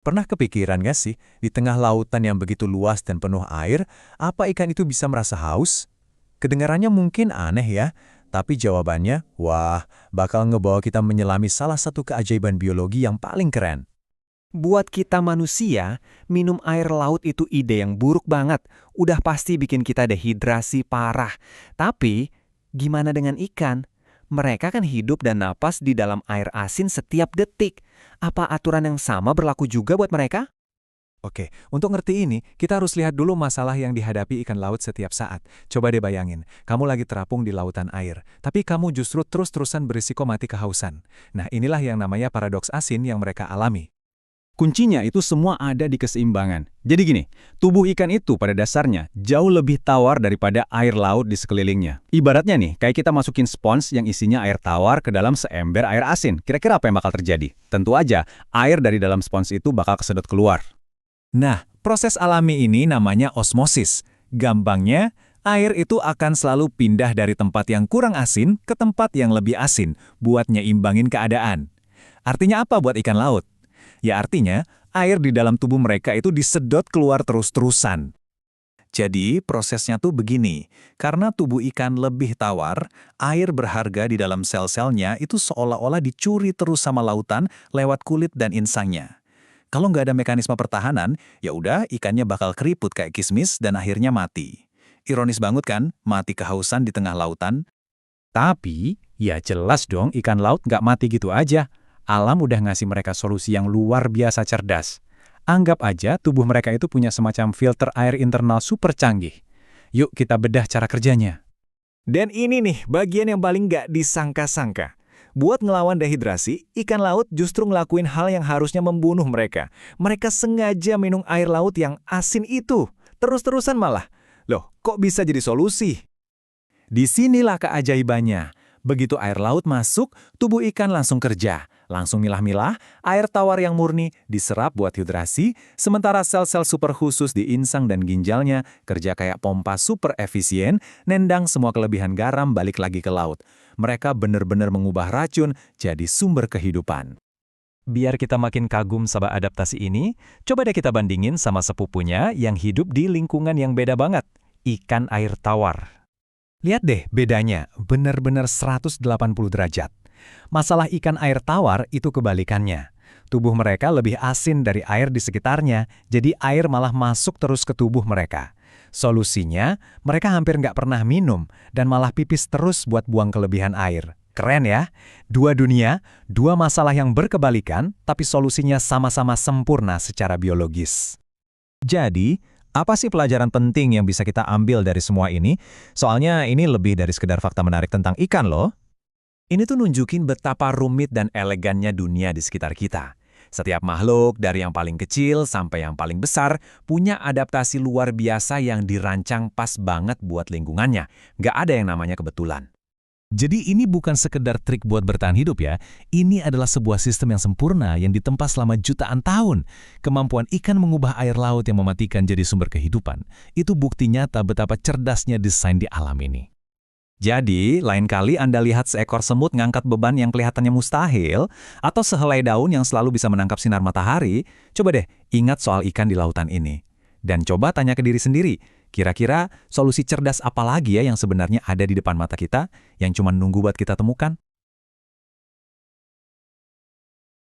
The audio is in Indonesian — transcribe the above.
Pernah kepikiran gak sih, di tengah lautan yang begitu luas dan penuh air, apa ikan itu bisa merasa haus? Kedengarannya mungkin aneh ya, tapi jawabannya, wah, bakal ngebawa kita menyelami salah satu keajaiban biologi yang paling keren. Buat kita manusia, minum air laut itu ide yang buruk banget. Udah pasti bikin kita dehidrasi parah. Tapi, gimana dengan ikan? Mereka kan hidup dan napas di dalam air asin setiap detik. Apa aturan yang sama berlaku juga buat mereka? Oke, untuk ngerti ini, kita harus lihat dulu masalah yang dihadapi ikan laut setiap saat. Coba deh bayangin, kamu lagi terapung di lautan air, tapi kamu justru terus-terusan berisiko mati kehausan. Nah, inilah yang namanya paradoks asin yang mereka alami. Kuncinya itu semua ada di keseimbangan. Jadi gini, tubuh ikan itu pada dasarnya jauh lebih tawar daripada air laut di sekelilingnya. Ibaratnya nih, kayak kita masukin spons yang isinya air tawar ke dalam seember air asin. Kira-kira apa yang bakal terjadi? Tentu aja, air dari dalam spons itu bakal kesedot keluar. Nah, proses alami ini namanya osmosis. Gampangnya, air itu akan selalu pindah dari tempat yang kurang asin ke tempat yang lebih asin, buat nyeimbangin keadaan. Artinya apa buat ikan laut? Ya artinya, air di dalam tubuh mereka itu disedot keluar terus-terusan. Jadi, prosesnya tuh begini. Karena tubuh ikan lebih tawar, air berharga di dalam sel-selnya itu seolah-olah dicuri terus sama lautan lewat kulit dan insangnya. Kalau nggak ada mekanisme pertahanan, ya udah ikannya bakal keriput kayak kismis dan akhirnya mati. Ironis banget kan, mati kehausan di tengah lautan. Tapi, ya jelas dong ikan laut nggak mati gitu aja. Alam udah ngasih mereka solusi yang luar biasa cerdas. Anggap aja tubuh mereka itu punya semacam filter air internal super canggih. Yuk kita bedah cara kerjanya. Dan ini nih bagian yang paling nggak disangka-sangka. Buat ngelawan dehidrasi, ikan laut justru ngelakuin hal yang harusnya membunuh mereka. Mereka sengaja minum air laut yang asin itu. Terus-terusan malah. Loh, kok bisa jadi solusi? Disinilah keajaibannya. Begitu air laut masuk, tubuh ikan langsung kerja. Langsung milah-milah, air tawar yang murni diserap buat hidrasi, sementara sel-sel super khusus di insang dan ginjalnya kerja kayak pompa super efisien, nendang semua kelebihan garam balik lagi ke laut. Mereka benar-benar mengubah racun jadi sumber kehidupan. Biar kita makin kagum sama adaptasi ini, coba deh kita bandingin sama sepupunya yang hidup di lingkungan yang beda banget, ikan air tawar. Lihat deh bedanya, benar-benar 180 derajat. Masalah ikan air tawar itu kebalikannya. Tubuh mereka lebih asin dari air di sekitarnya, jadi air malah masuk terus ke tubuh mereka. Solusinya, mereka hampir nggak pernah minum dan malah pipis terus buat buang kelebihan air. Keren ya? Dua dunia, dua masalah yang berkebalikan, tapi solusinya sama-sama sempurna secara biologis. Jadi, apa sih pelajaran penting yang bisa kita ambil dari semua ini? Soalnya ini lebih dari sekedar fakta menarik tentang ikan loh. Ini tuh nunjukin betapa rumit dan elegannya dunia di sekitar kita. Setiap makhluk, dari yang paling kecil sampai yang paling besar, punya adaptasi luar biasa yang dirancang pas banget buat lingkungannya. Nggak ada yang namanya kebetulan. Jadi ini bukan sekedar trik buat bertahan hidup ya. Ini adalah sebuah sistem yang sempurna yang ditempa selama jutaan tahun. Kemampuan ikan mengubah air laut yang mematikan jadi sumber kehidupan. Itu bukti nyata betapa cerdasnya desain di alam ini. Jadi, lain kali Anda lihat seekor semut ngangkat beban yang kelihatannya mustahil, atau sehelai daun yang selalu bisa menangkap sinar matahari, coba deh ingat soal ikan di lautan ini. Dan coba tanya ke diri sendiri, kira-kira solusi cerdas apa lagi ya yang sebenarnya ada di depan mata kita, yang cuma nunggu buat kita temukan?